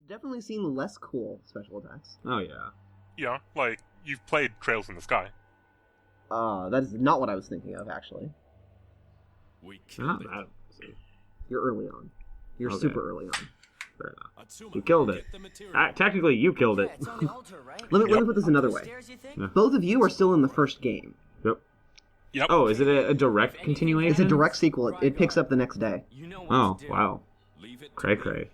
definitely seen less cool special attacks. Oh, yeah. Yeah, like, you've played Trails in the Sky. That is not what I was thinking of, actually. We Not killed it. bad. You're early on. You're Okay. super early on. Fair enough. Atsuma, You killed it. get the material. Technically, you killed it. Yeah, it's on the altar, right? Let me Yep. put this another way. Upstairs, you think? Yeah. Both of you are still in the first game. Yep. Yep. Oh, is it a direct continuation? It's a direct sequel. It picks up the next day. You know what Oh, to do. wow. Leave it to Cray me. cray.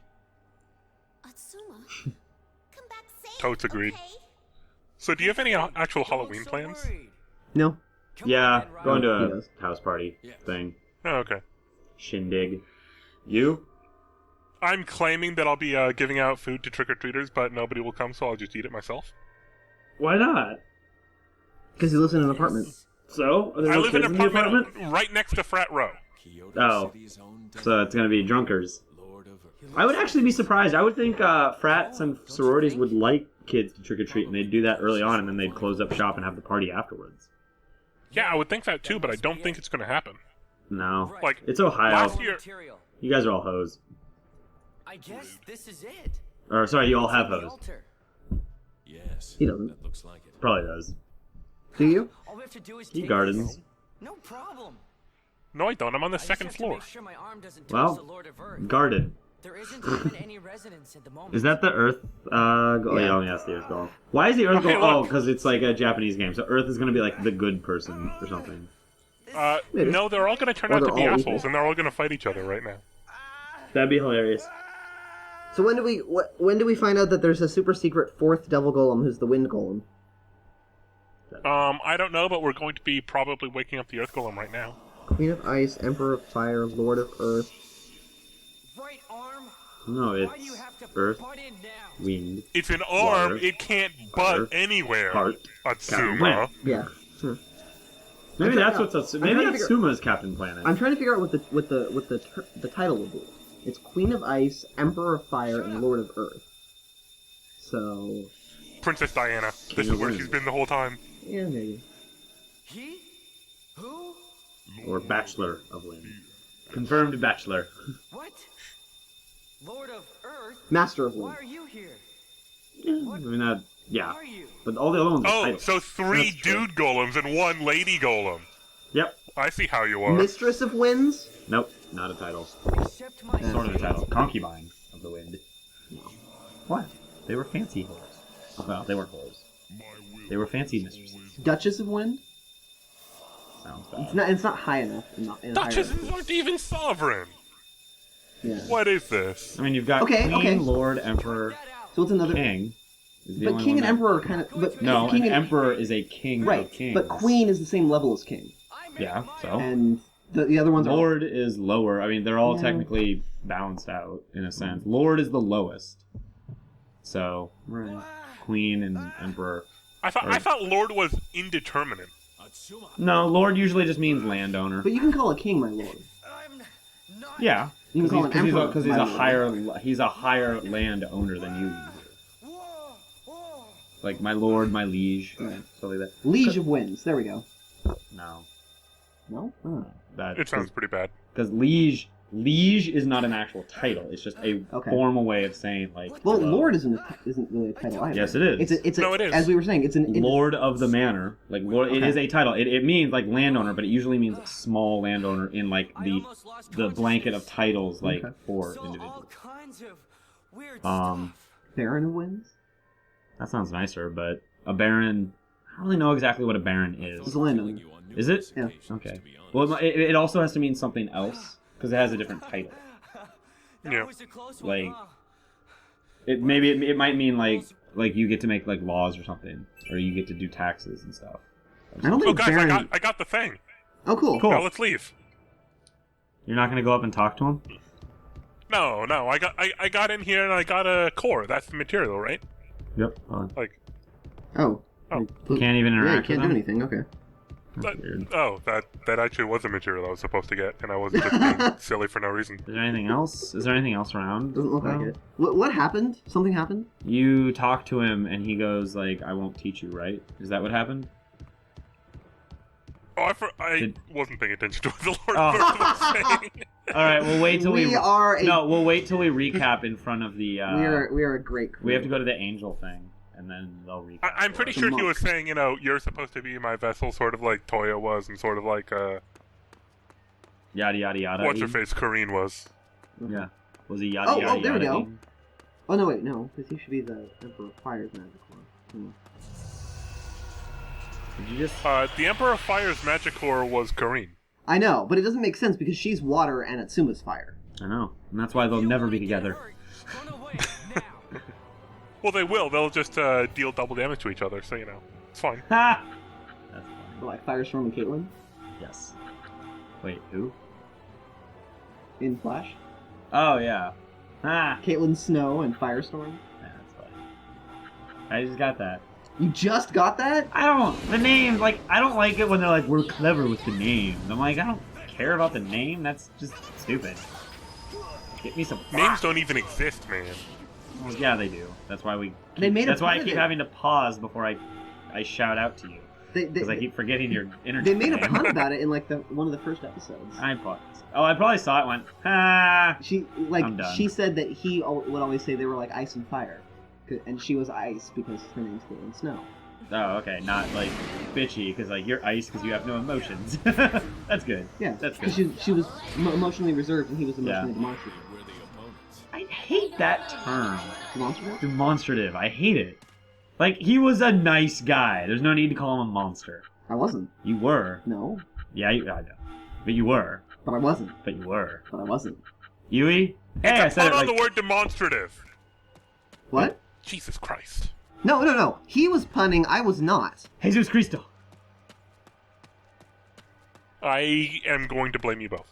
Atsuma, come back safe. Totes agreed. Okay? So do you have any actual Don't Halloween look so plans? worried. No? Come Yeah, on, then, going to He a does. house party Yeah. thing. Oh, okay. Shindig. You? I'm claiming that I'll be giving out food to trick-or-treaters, but nobody will come, so I'll just eat it myself. Why not? Because he lives in an apartment. So? Are there I no live in kids an the apartment apartment? right next to Frat Row. Kyoto Oh. City's own So it's gonna be drunkers. Lord of Earth. I would actually be surprised. I would think frats and sororities would like kids to trick-or-treat, and they'd do that early on, and then they'd close up shop and have the party afterwards. Yeah, I would think that too, but I don't think it's going to happen. No. Right. Like, It's Ohio. last year... Material. You guys are all hoes. I guess this is it. Or, sorry, you all It's have on the hoes. altar. Yes. He doesn't. That looks like it. Probably does. Do you? All we have to do is He take gardens. this. No problem. No, I don't. I'm on the I just second have to floor. make sure my arm doesn't touch Well, the Lord of Earth. Garden. There isn't even any residence at the moment. Is that the Earth? Oh, Yeah. yeah, it's the Earth Golem. Why is the Earth Okay, Golem? look. Oh, because it's like a Japanese game. So Earth is going to be like the good person or something. Maybe. No, they're all going to turn Or out to they're be all assholes, equal. and they're all going to fight each other right now. That'd be hilarious. So when do we find out that there's a super secret fourth devil golem who's the wind golem? I don't know, but we're going to be probably waking up the Earth Golem right now. Queen of Ice, Emperor of Fire, Lord of Earth. right arm? No, Why do you have to it's Earth, butt in now? Wind, It's an arm. Water. It can't butt Fire. anywhere. Heart. Atsuma. Planet. Yeah. Sure. Maybe trying- that's what's I'm maybe trying to figure- Atsuma's Captain Planet. I'm trying to figure out what the title would be. It's Queen of Ice, Emperor of Fire, and Lord of Earth. So Princess Diana. This King is of where Wind. she's been the whole time. yeah, maybe. He? Who? Or Bachelor of Wind. Confirmed Bachelor. What? Lord of Earth? Master of Why Wind. are you here? I mean that. Yeah. Who are you? But all the other ones are Oh, titles. so three That's true. dude golems and one lady golem. Yep. I see how you are. Mistress of Winds. Nope. Not a title. Accept my Sort of a fate. title. Concubine of the Wind. What? They were fancy whores. Well, they weren't whores. They were fancy mistresses. Duchess of Wind. Sounds bad. It's not high enough. In hierarchy. Duchesses aren't even sovereign. Yeah. What is this? I mean, you've got Okay, Queen, okay. Lord, Emperor, So it's another. King. Is the But only King one and that- Emperor are kind of. But No, King an and Emperor is a king Right, of kings. but Queen is the same level as King, Yeah, so. and the other ones are. Lord is lower. I mean, they're all Yeah. technically balanced out, in a sense. Lord is the lowest. So, Right. Queen and Emperor. I thought Lord was indeterminate. Atsuma. No, Lord usually just means landowner. But you can call a king my lord. I'm not. Yeah, You can call an emperor because he's my a lord. he's a higher landowner than you. Whoa, whoa. Like my lord, my liege, Right. stuff like that. Liege of Winds. There we go. No, No. Oh. that It sounds pretty bad. because liege is not an actual title. It's just a Okay. formal way of saying like. Well, hello. Lord isn't really a title either. Yes, it is. It's a, No, it is. As we were saying, it's an Lord of the manor, like Lord, it Okay. is a title. It means like landowner, but it usually means small landowner in like I the almost lost blanket of consciousness. titles like Okay. for Saw all individuals. kinds of weird Um, stuff. Baron of Winds. That sounds nicer, but a baron. I don't really know exactly what a baron It's is. a landowner. Is it? Yeah. Okay. Well, it also has to mean something else because it has a different title. That Yeah. was a close Like- one, huh? It might mean like you get to make like laws or something, or you get to do taxes and stuff. I don't Oh, think guys, Baron. I got the thing. Oh, cool. Cool. Now let's leave. You're not gonna go up and talk to him? No, I got in here and I got a core. That's the material, right? Yep. Like, Oh. Oh. Can't even Yeah, you interact can't with do him? anything. Okay. That's weird. that actually was the material I was supposed to get, and I wasn't just being silly for no reason. Is there anything else? Is there anything else around? Doesn't look like No? it. What happened? Something happened? You talk to him and he goes like, "I won't teach you," right? Is that what happened? Oh, I Did- wasn't paying attention to what the Lord Oh. was saying. All right, we'll wait till we. We'll wait till we recap in front of the. we are a great crew. We have to go to the angel thing, and then they'll recap. I'm pretty for sure us. he was saying, you're supposed to be my vessel, sort of like Toya was, and sort of like Yada yada yada. what's her face, Kareen was. Yeah. Was he yada yada there we yada? go. Oh no, wait, no, because he should be the Emperor of Fire's magic one. Did you just? The Emperor of Fire's magic core was Kareen. I know, but it doesn't make sense because she's water and Atsuma's fire. I know, and that's why they'll never be together. Run away now. Well, they will. They'll just deal double damage to each other, so it's fine. Ha! That's funny. So, like Firestorm and Caitlyn Yes. Wait, who? in Flash. Oh yeah. Ha! Caitlyn Snow and Firestorm. Yeah, that's funny. I just got that. You just got that? I don't. The name, like, I don't like it when they're like, we're clever with the names. I'm like, I don't care about the name. That's just stupid. Get me some. Names don't even exist, man. Well, yeah, they do. That's why we. They made a That's why I pun keep of it. having to pause before I shout out to you because I keep forgetting your internet. They made a pun about it in like one of the first episodes. I probably saw it. Went ha. I'm done. She said that he would always say they were like ice and fire, and she was ice because her name's Caitlyn Snow. Oh, okay. Not like bitchy because like you're ice because you have no emotions. That's good. Yeah, That's because good. she was emotionally reserved and he was emotionally Yeah. demonstrative. Where the opponents. I hate that term. Demonstrative? Demonstrative. I hate it. Like he was a nice guy. There's no need to call him a monster. I wasn't. You were. No, Yeah, I know. But you were. but I wasn't. But you were. But I wasn't. Yui? Hey, I It's a said pun it on like... the word demonstrative. What? Jesus Christ. No. He was punning. I was not. Jesus Cristo. I am going to blame you both.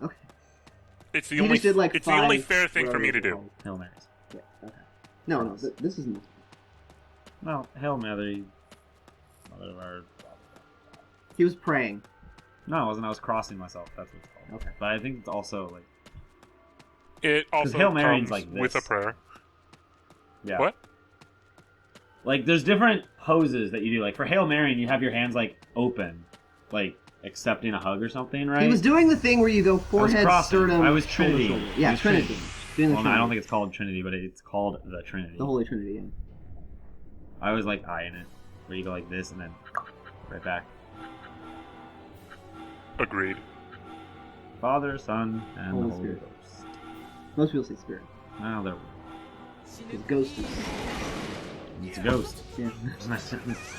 Okay. It's the He only. just did, like, it's the only 5 fair thing for me to do. rows. Hail Marys. Yeah. Okay. No. This isn't. Well, Hail Mary. Mother of our... He was praying. No, it wasn't. I was crossing myself. That's what it's called. Okay. But I think it's also like... It also Hail Mary's comes like with a this. prayer. Yeah. What? Like, there's different poses that you do. Like, for Hail Mary, you have your hands, like, open. Like, accepting a hug or something, right? He was doing the thing where you go I was forehead, crossing. sternum, I was shoulder, Trinity. shoulder. Yeah, I was Trinity. Doing the Well, no, I don't Trinity. think it's called Trinity, but it's called the Trinity. The Holy Trinity. Yeah. I was like eyeing it, where you go like this and then right back. Agreed. Father, Son, and Holy the Holy Spirit. Ghost. Most people say spirit. Well, there It's ghost. it's a ghost. Yeah.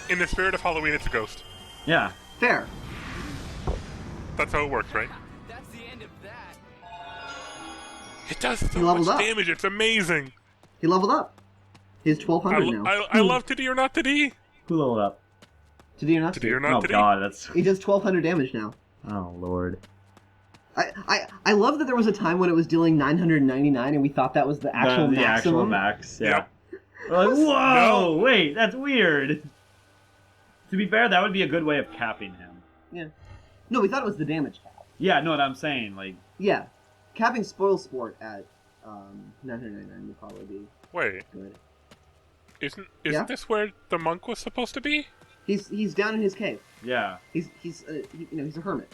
In the spirit of Halloween, it's a ghost. Yeah. Fair. That's how it works, right? That's the end of that. It does He so leveled much up. damage. It's amazing. He leveled up. He's 1200 now. I love to D or not to D. Who leveled up? To do or not To to D or do. not Oh to D. God, that's. He does 1200 damage now. Oh Lord. I love that there was a time when it was dealing 999 and we thought that was the actual the actual maximum. max. Yeah. Yep. We're like, whoa! No. Wait, that's weird. To be fair, that would be a good way of capping him. Yeah. No, we thought it was the damage cap. Yeah, no, what I'm saying, like, Yeah. Capping Spoil Sport at 999 would probably be Wait, good. isn't Yeah? this where the monk was supposed to be? He's down in his cave. yeah, He's he's a hermit.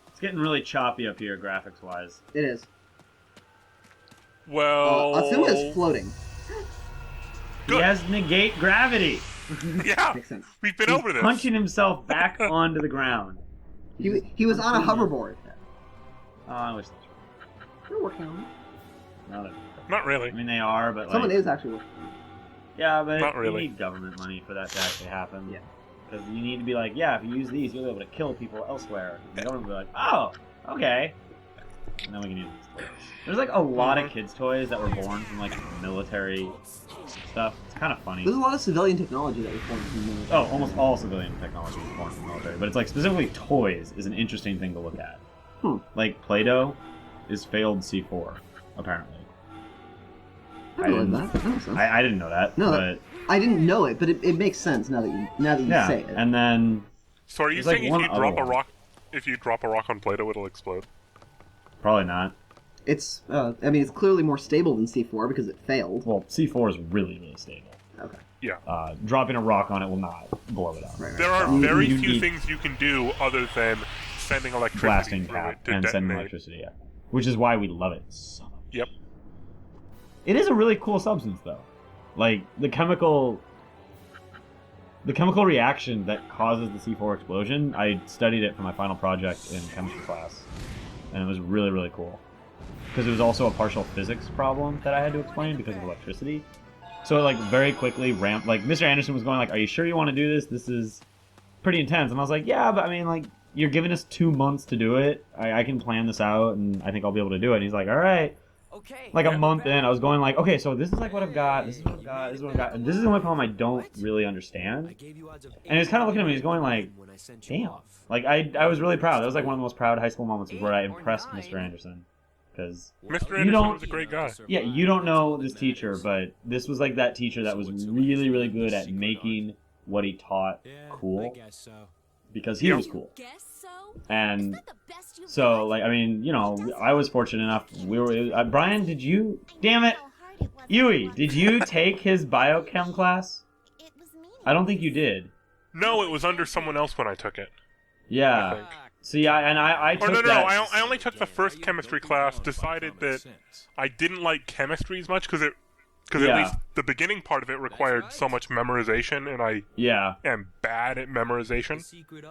it's getting really choppy up here, graphics wise. It is. Well, Asuma is floating. He Good. has negate gravity. Yeah, Makes sense. we've been He's over this. punching himself back onto the ground. He was on a hoverboard. Oh, I wish that's They're working on it. no, they're- Not really. I mean, they are, but Someone like, is actually working on it. yeah, but Not really. you need government money for that to actually happen. Yeah. Because you need to be like, yeah, if you use these, you'll be able to kill people elsewhere. And the government will be like, oh, okay. And then we can use these toys. There's like a lot of kids' toys that were born from like military stuff. It's kind of funny. There's a lot of civilian technology that was formed from the military. Oh, almost all civilian technology is born from the military, but it's like specifically toys is an interesting thing to look at. Like Play-Doh is failed C4, apparently. I believe that. That makes sense. I didn't know that. No, but I didn't know it, but it makes sense now that you yeah. say it. And then So are you There's, like, saying one if you other drop a one. rock, if you drop a rock on Play-Doh, it'll explode? probably not. It's I mean it's clearly more stable than C4 because it failed. Well, C4 is really, really stable. Okay. Yeah. Dropping a rock on it will not blow it up. Right, right. There are You- very you few need- things you can do other than sending electricity Blasting through cap it to and sending detonate. electricity, yeah. Which is why we love it so much. Yep. It is a really cool substance, though. Like, the chemical reaction that causes the C4 explosion, I studied it for my final project in chemistry class. And it was really, really cool. Because it was also a partial physics problem that I had to explain because of electricity. So it, like, very quickly ramped. Like, Mr. Anderson was going, like, are you sure you want to do this? This is pretty intense. And I was like, yeah, but I mean, like, you're giving us 2 months to do it. I can plan this out, and I think I'll be able to do it. And he's like, all right. Okay. Like, a month in, I was going, like, okay, so this is, like, what I've got. This is what I've got. This is what I've got. And this is the only problem I don't really understand. And he was kind of looking at me. He's going, like, damn. Like, I was really proud. That was, like, one of the most proud high school moments where I impressed Mr. Anderson. Because Mr. Anderson was a great guy. yeah, you don't know this teacher, but this was like that teacher that was really, really good at making what he taught cool. Because he was cool. Guess so? And That the best you've so, got? like, I mean, you know, I was fortunate enough. We were. Brian, did you? Damn it, How hard it was. Yui, did you take his biochem class? It was meaningless. I don't think you did. No, it was under someone else when I took it. I Yeah. think. See, I Or took no, that. I only took the first chemistry class, decided that I didn't like chemistry as much because at Yeah. least the beginning part of it required so much memorization, and I Yeah. am bad at memorization.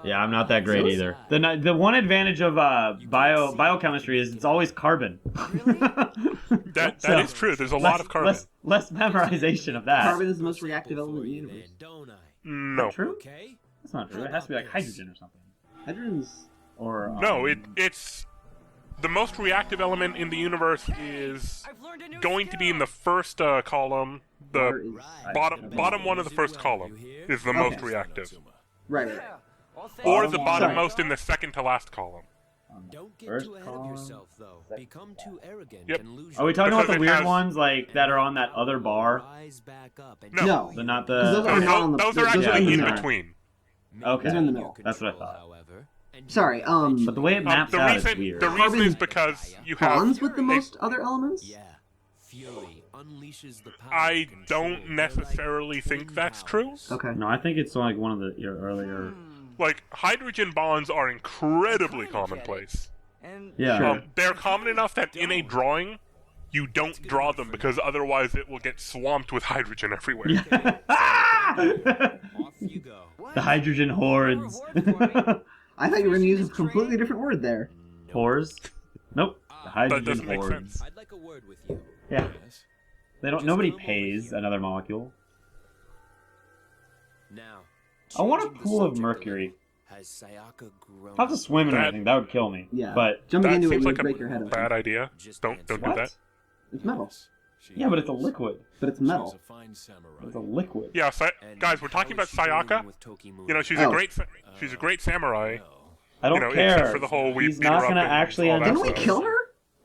Yeah, I'm not that great either. The one advantage of biochemistry is it's always carbon. That So, is true. There's a lot of carbon. Less memorization of that. Carbon is the most reactive element in the universe. No, True? That's not true. It has to be like hydrogen or something. Hydrogen's Or no, it's the most reactive element in the universe is I've learned a new going to be in skill. the first column. water The is bottom one of the first column is the most reactive, right. Yeah. Well, thank or you. the bottom most in the second to last column. Don't get First too ahead column, of yourself, though. Become too arrogant Yep. and lose Are we talking about the Because it weird has- ones like that are on that other bar? Rise back up and No. No. The not Those the are not on the- Those are those are actually in in the between. Okay. Those are in the middle. That's what I thought. However, and Sorry, But the way it maps The out is reason weird. the reason Carbon is because you have. bonds with the most other elements? yeah, fury unleashes the power. I to control don't their necessarily life think twin that's powers. true. Okay. No, I think it's like one of your earlier. Like hydrogen bonds are incredibly commonplace. And Yeah. They're common enough that in a drawing, you don't draw them because otherwise it will get swamped with hydrogen everywhere. Off you go. The hydrogen hordes. I thought you were going to use a completely different word there. Hordes? Nope. The hydrogen doesn't make hordes. sense. I'd like a word with you. Yeah. Yes. They don't. Nobody pays another molecule. Now. I want a changing the pool of subject mercury. little, Has Sayaka grown? I have to swim and That- everything. That would kill me. Yeah. But Jumping That into it seems would like break a your head open. bad idea. Don't do what? that. It's metal. Yeah, but it's a liquid. But it's metal. It's a liquid. Yeah, And guys, we're talking how about is she doing Sayaka. with Tokimura? You know, she's Oh. a great samurai. I don't You know, care. except for the whole we He's beat not her up gonna and actually all end that up. Didn't we stuff. kill her?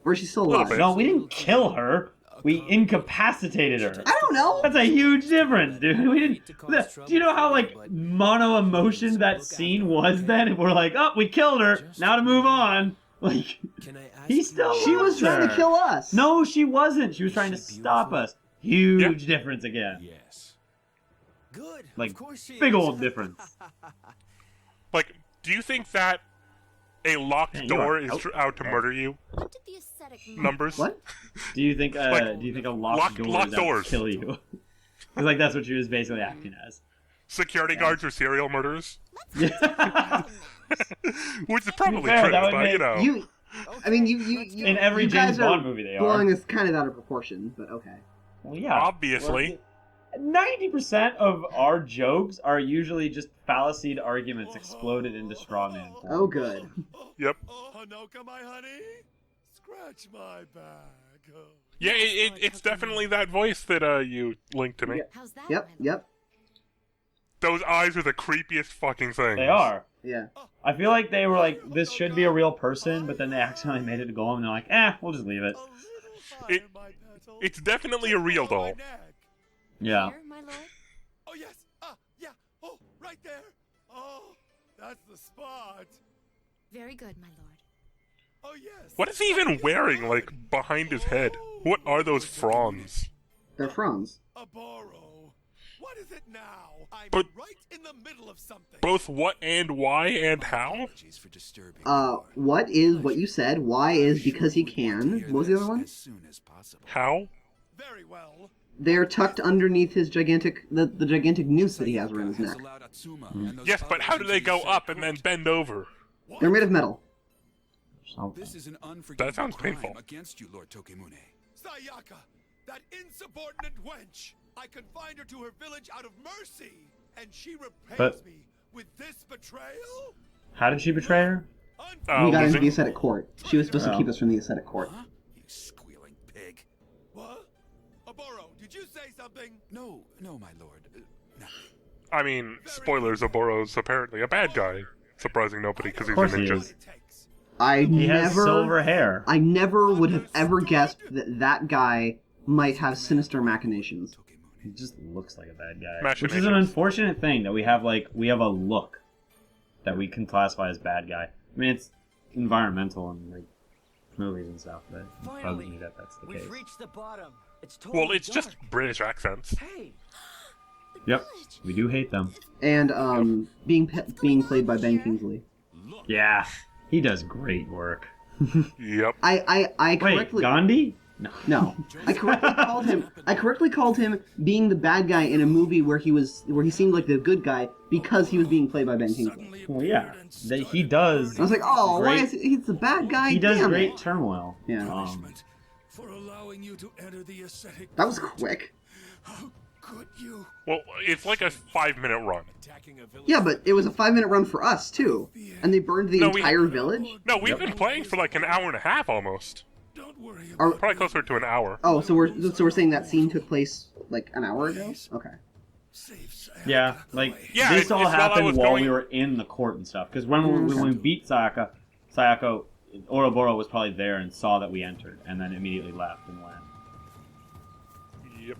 Or is she still Little alive? bit. No, we didn't kill her. We incapacitated her. I don't know. That's a huge difference, dude. We didn't. Do you know how like mono emotion that scene was then? We're like, oh, we killed her. Now to move on. Like, Can I ask he you still. She was loves trying to her. kill us. No, she wasn't. She was trying to Is she stop beautiful? us. Huge difference again. Yes. Good. Like, of course she big is. old difference. Like, do you think that a locked Man, you door are is out. out to murder you? What did the aesthetic mean? Numbers? What? Do you think? Like, Do you think a locked locked- door locked is out to doors. kill you? 'Cause, like that's what she was basically acting as. Security guards are serial murderers? Yeah. Which is probably fair, true, that would but you make- know. I mean, you In every you guys James are Bond movie, they are. blowing this kind of out of proportion, but okay. Well, yeah. Obviously. 90% of our jokes are usually just fallacied arguments exploded into straw man. Oh, good. Yep. Oh, Hanoka, my honey. Scratch my back. Oh. Yeah, it's definitely that voice that you linked to me. Yeah. How's that? Yep, went? yep, Those eyes are the creepiest fucking things. They are. yeah. I feel like they were like, this should be a real person, but then they accidentally made it a golem, and they're like, we'll just leave it. A little fire, It- my petal. It's definitely a real On my doll. neck. Yeah. Here, my lord? Oh, yes. Yeah. Oh, right there. Oh, that's the spot. Very good, my lord. Oh, yes. What is he even wearing, like, behind his head? What are those fronds? They're fronds. A borrow. What is it now? I'm But- right in the middle of something. Both what and why and how? Apologies for disturbing you, Lord. What is what you said? Why is because he Sure we want to can. hear What was the this other one? As soon as possible. How? Very well. They're tucked underneath his gigantic the gigantic noose that he has around his Sayaka neck. has allowed Atsuma and those Yes, but how do others they into go the up Ascetic and then court. bend over? What? They're made of metal. This is an unforgivable That sounds crime painful. against you, Lord Tokimune. Sayaka, that insubordinate wench. I confined her to her village out of mercy, and she repays But- me with this betrayal? How did she betray her? We got into losing. the ascetic court. She was supposed to Oh. keep us from the ascetic court. Huh? You squealing pig. What? Oboro, did you say something? No, my lord. Nothing. I mean, spoilers, Oboro's apparently a bad guy. Surprising nobody because he's a course he ninja. is. I He has never, silver hair. I never would have ever guessed that that guy might have sinister machinations. He just looks like a bad guy. Which Machinations. is an unfortunate thing that we have a look that we can classify as bad guy. I mean, it's environmental and like movies and stuff, but it bugs Finally, me that that's the we've case. reached the bottom. It's totally Well, it's just dark. British accents. Hey, Yep, we do hate them. And being played by Ben Kingsley. Yeah, he does great work. Yep. I Wait, correctly Gandhi? No. no. I correctly called him being the bad guy in a movie where he seemed like the good guy because he was being played by Ben Kingsley. Well, yeah, he does. I was like, oh, why Great. is he's the bad guy? He does Damn great it. turmoil. Yeah. For allowing you to enter the ascetic. That was quick. How could you? Well, it's like a 5-minute run. Attacking a village. Yeah, but it was a 5-minute run for us too, and they burned the No, entire village. No, we've been playing for like an hour and a half almost. Don't worry Are- about Probably closer to an hour. Oh, so we're saying that scene took place like an hour ago? Okay. Save Sayaka Yeah, like Yeah, this it's all while I happened was while going- we were in the court and stuff. Because when we beat Sayako, Ouroboros was probably there and saw that we entered, and then immediately left and went. Yep.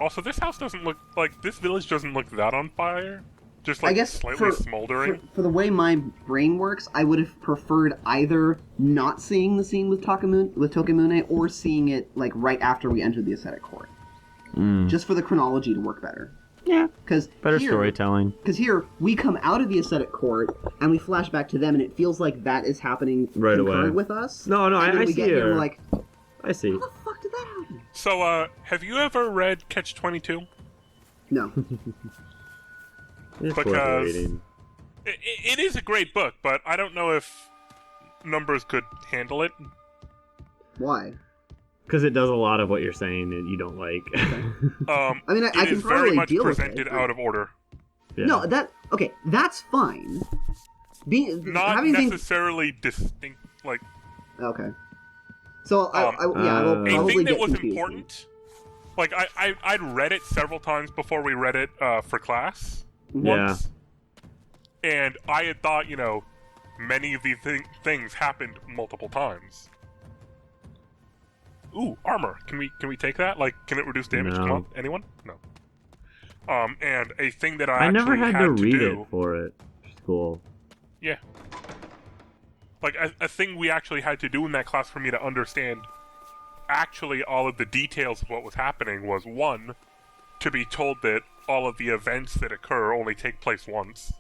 Also, this house doesn't look like this village doesn't look that on fire. Just like I guess slightly smoldering. for the way my brain works, I would have preferred either not seeing the scene with Tokimune or seeing it like right after we entered the ascetic court, just for the chronology to work better. Yeah, Because better storytelling. Because here we come out of the ascetic court and we flash back to them, and it feels like that is happening Right concurrent away. with us. No, and then I we see get here and her. we're like, I see. how the fuck did that happen? So, have you ever read Catch 22? No. It's worth Because- reading. It is a great book, but I don't know if numbers could handle it. Why? Because it does a lot of what you're saying and you don't like. I mean, I It can is very probably much deal with presented it. out of order. Yeah. No, that's fine. Not having things necessarily distinct, like okay. So I will a probably thing get that was confused. important. Like I'd read it several times before we read it for class Yeah. once, and I had thought many of these things happened multiple times. Ooh, armor. Can we take that? Like, can it reduce damage? No. Come on, anyone? No. And a thing that I I never actually had to read do, it for it. Which is cool. Yeah. Like, a thing we actually had to do in that class for me to understand actually all of the details of what was happening was, one, to be told that all of the events that occur only take place once.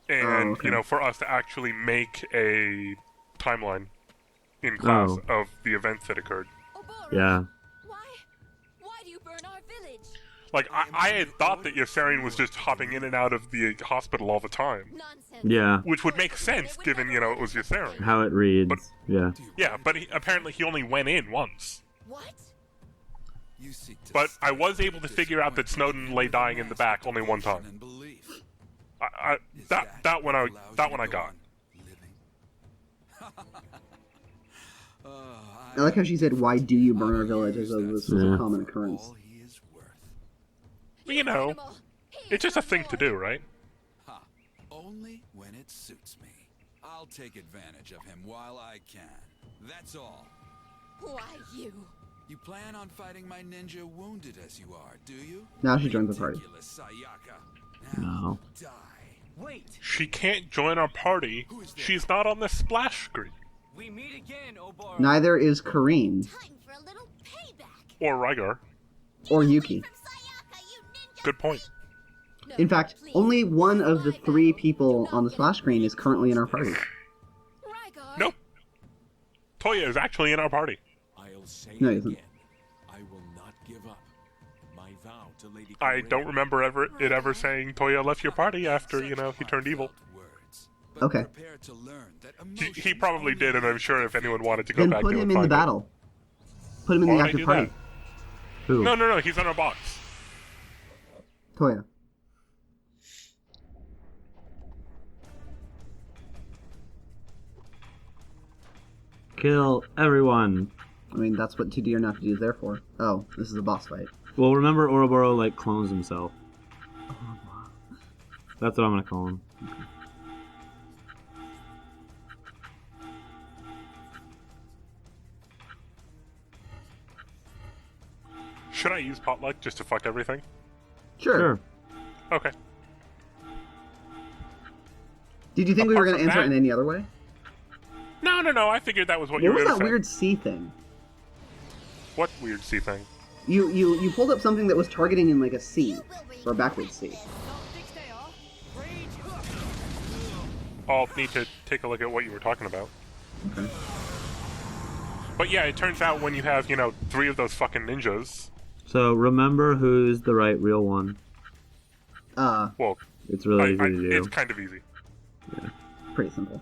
And, okay. for us to actually make a timeline in class of the events that occurred. Oboro, Yeah. Why do you burn our village? Like, I had thought that Yossarian was just hopping in and out of the hospital all the time. Nonsense. Yeah. Which would make sense, given, it was Yossarian. How it reads. But- Yeah. Yeah, but apparently he only went in once. What? You seek to But I was stay able to at figure out that this Snowden point lay with dying in the back only one devotion time. and belief. Is That one I what allows you to got. go on living? I like how she said, "Why do you burn our village?" As though this was a Yeah. common occurrence. All he is worth. You know, Animal. He it's just is a thing to our do, right? Ha! Only when it suits me. I'll take advantage of him while I can. That's all. Lord. Why you? You plan on fighting my ninja wounded as you are, do you? Now she joins the party. Ridiculous, Sayaka. Now No. die. wait. She can't join our party. She's not on the splash screen. We meet again, Oboro. Neither is Kareem. Time for a little payback. Or Rygar. Or Yuki. Good point. In fact, only one of the 3 people on the splash screen is currently in our party. Rygar. Nope. Toya is actually in our party. I'll say No, it he isn't. again. I will not give up. My vow to Lady I don't Correa. remember it ever saying Toya left your party after, you know, he turned evil. Words, but Okay. prepare to learn that He emotions probably only did, and I'm lead sure to if anyone defeat. wanted to go Then back, put they him would in the find battle. Put him in Why the would I active do party. that? Who? it. No, he's on our box. Toya. Kill everyone. I mean, that's what 2D or not 2D is there for. Oh, this is a boss fight. Well, remember Ouroboros like clones himself. That's what I'm gonna call him. Should I use potluck just to fuck everything? Sure. Okay. Did you think we were Apart going to from enter that- in any other way? No. I figured that was what you What were was going that to say. weird C thing? What weird C thing? You pulled up something that was targeting in like a C. Or a backwards C. I'll need to take a look at what you were talking about. Okay. But yeah, it turns out when you have, 3 of those fucking ninjas, So remember who's the real one. well, It's really easy to do. it's kind of easy. Pretty simple.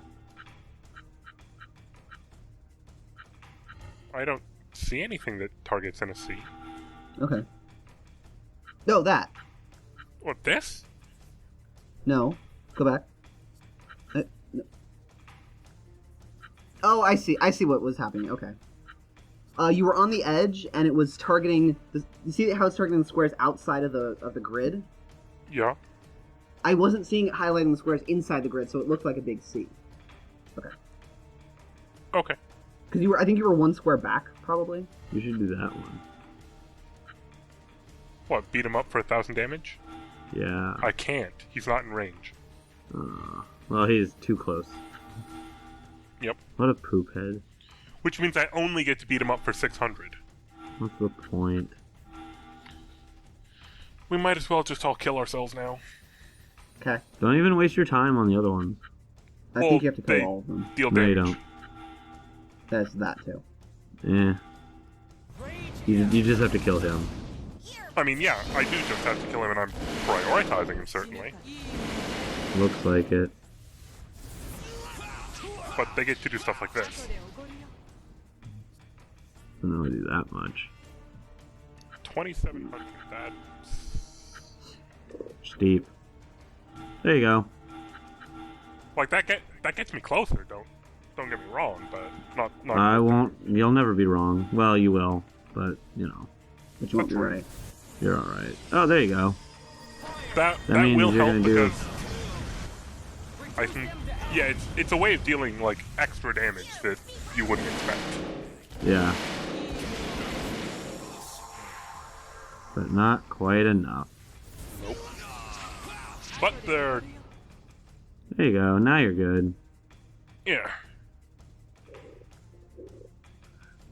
I don't see anything that targets in a C. Okay. No, that. What, this? No. Go back. No. Oh, I see. I see what was happening. Okay. You were on the edge, and it was targeting. You see how it's targeting the squares outside of the grid? Yeah. I wasn't seeing it highlighting the squares inside the grid, so it looked like a big C. Okay. Okay. Because I think you were 1 square back, probably. You should do that one. What, beat him up for 1,000 damage? Yeah. I can't. He's not in range. Well, he's too close. Yep. What a poop head. Which means I only get to beat him up for 600. What's the point? We might as well just all kill ourselves now. Okay. Don't even waste your time on the other ones. I Well, think you have to kill they all of them. deal No, you damage. don't. That's that too. Eh. You just have to kill him. I mean, yeah, I do just have to kill him, and I'm prioritizing him, certainly. Looks like it. But they get to do stuff like this. Doesn't really do that much. 2,700, that's... Steep. There you go. Like, that gets me closer, don't get me wrong, but not I won't. You'll never be wrong. Well, you will, but you know, But you won't be That's right. right. you're all right. Oh, there you go. That means will you're help gonna do- because I think, yeah, it's a way of dealing, like, extra damage that you wouldn't expect. Yeah. But not quite enough. Nope. But they're, There you go. Now you're good. yeah.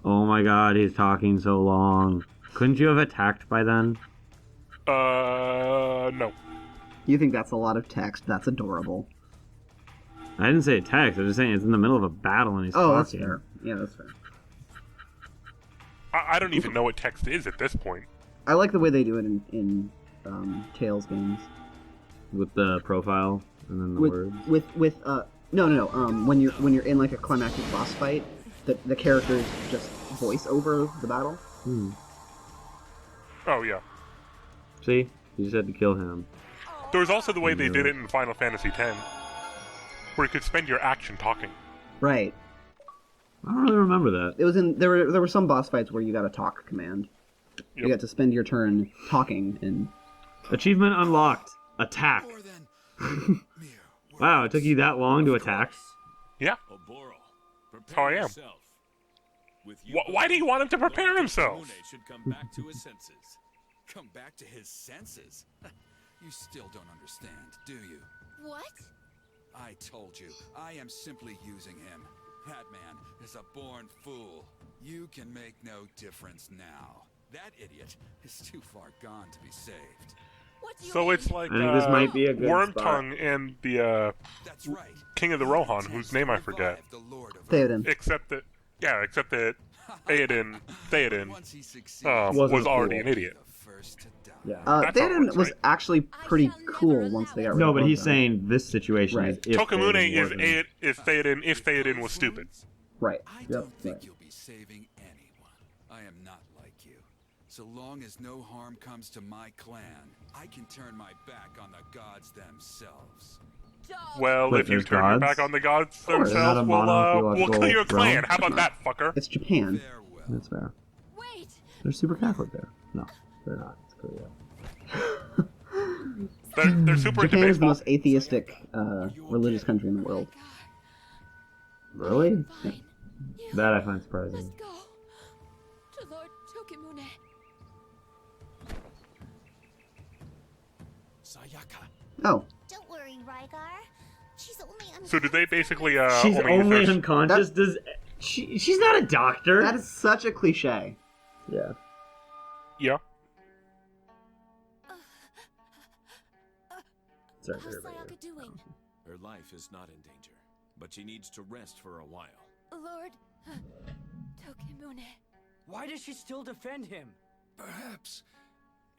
Oh my god, he's talking so long. Couldn't you have attacked by then? No. You think that's a lot of text? That's adorable. I didn't say text. I was just saying it's in the middle of a battle and he's Oh, that's talking. fair. Yeah, that's fair. I don't even know what text is at this point. I like the way they do it in Tales games. With the profile and then the words. No. When you're in like a climactic boss fight, the characters just voice over the battle. Oh, yeah. See? You just had to kill him. There was also the way they did it in Final Fantasy X, where you could spend your action talking. Right. I don't really remember that. It was in there were some boss fights where you got a talk command. You Yep. got to spend your turn talking and Achievement unlocked. Attack. More than mere Wow, it took you that long to attack? Yeah. Oboral, That's how I am. yourself. With you Why do you want him to prepare himself? Mune should come back to his senses. come back to his senses. You still don't understand, do you? What? I told you, I am simply using him. That man is a born fool. You can make no difference now. That idiot is too far gone to be saved. What do you So mean? it's like I think this might be a good Worm spot. Tongue and the That's right. King of the He Rohan, intends whose to name I revive forget. the Lord of Theoden. Except that Theoden Once he succeeds, Wasn't was a already fool. an idiot. the first to die. Yeah. That's how it Theoden works, was right? actually pretty shall never cool allow once they it. got rid No, of but he's Bloodbone. saying this situation Right. is if Tokimune Theoden is wasn't- if Theoden was stupid. Right. I Yep. don't think Right. you'll be saving anyone. I am not like you. So long as no harm comes to my clan, I can turn my back on the gods themselves. Dog. Well, Wait, if you there's turn your gods? back on the gods course. They're not themselves, a we'll monotheological kill your clan. realm. How about that, fucker? It's Japan. Farewell. That's fair. Wait. They're super Catholic there. No, they're not. It's Korea. They're super into Japan is the baseball. most atheistic religious country in the world. Really? Fine. You That I find surprising. must go to Lord Tokimune. Sayaka. Oh, Don't worry, Rygar. She's only So do they basically She's only only use their- unconscious. Does she's not a doctor? that is such a cliche. Yeah. Yeah. Sorry, How's everybody. Sayaka doing? Her life is not in danger, but she needs to rest for a while. Lord Tokimune. Why does she still defend him? Perhaps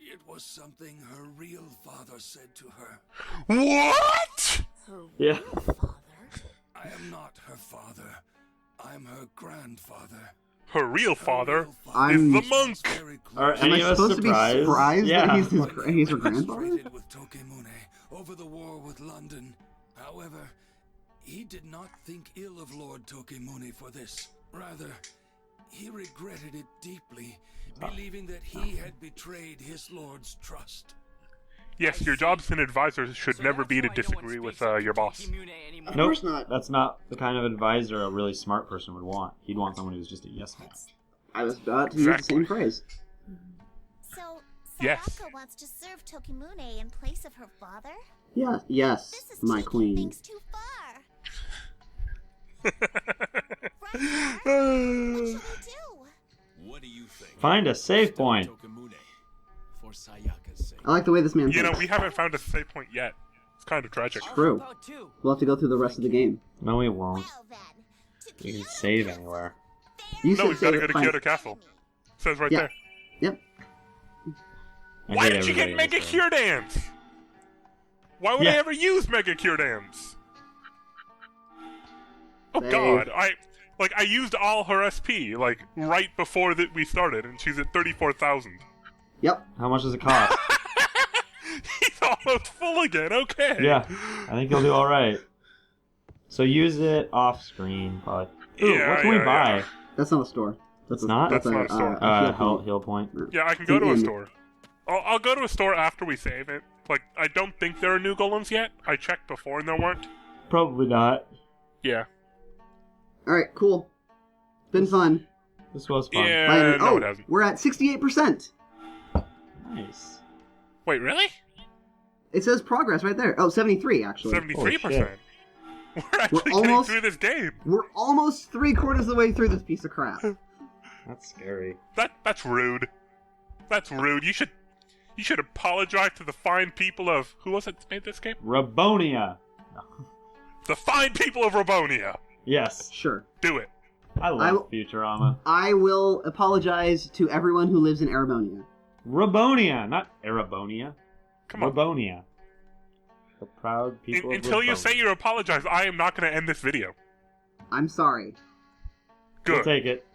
it was something her real father said to her. What? Yeah. I am not her father. I'm her grandfather. Her real father I'm- is the monk. Very Are close. Am I any of us supposed to be surprised Yeah. that he's her grandfather? Demonstrated with Tokimune over the war with London. However, he did not think ill of Lord Tokimune for this. Rather, he regretted it deeply, believing that he had betrayed his lord's trust. Yes, your jobs and advisors should So never that's be to why no one disagree with speaks up to your boss. Tokimune anymore. Nope. course not. That's not the kind of advisor a really smart person would want. He'd want someone who's just a yes man. I was about to use the Exactly. same phrase. So, Sayaka Yes. wants to serve Tokimune in place of her father? Yeah. Yes, This is my taking queen. things too far. Rygar, what shall we do? What do you think? Find a save point. Tokimune, for Sayaka's sake. I like the way this man You know, thinks. we haven't found a save point yet. It's kind of tragic. I'll True. help out too. We'll have to go through the rest of the game. No, we won't. Well then, to You can Kyoto save Castle. anywhere. You No, said we've got to save go it. to Fine. Kyoto Castle. Says right Yeah. there. Yep. I Why hate did you get everybody Mega this Cure Dance? Why would I Yeah. ever use Mega Cure Dance? Oh Save. God, I used all her SP right before that we started, and she's at 34,000. Yep. way. How much does it cost? He's almost full again. Okay. Yeah, I think you'll do all right. So use it off screen, but ooh, Yeah, what can we yeah, buy? yeah. That's not a store. It's not? That's not a store. Heal point. Yeah, I can go to a And- store. I'll go to a store after we save it. I don't think there are new golems yet. I checked before and there weren't. Probably not. Yeah. All right. Cool. Been fun. This was fun. Yeah, no, oh, it hasn't. we're at 68%. Nice. Wait, really? It says progress right there. Oh, 73 actually. 73%. We're actually getting almost- through this game. We're almost 3/4 of the way through this piece of crap. That's scary. That's rude. That's rude. You should apologize to the fine people of who was it that made this game? Rabonia. The fine people of Robonia. Yes. Sure. Do it. I love Futurama. I will apologize to everyone who lives in Arabonia. Rabonia, not Arabonia. Come on. Rabonia. The proud people of Until you Rabonia. say you apologize, I am not going to end this video. I'm sorry. Good. We'll take it.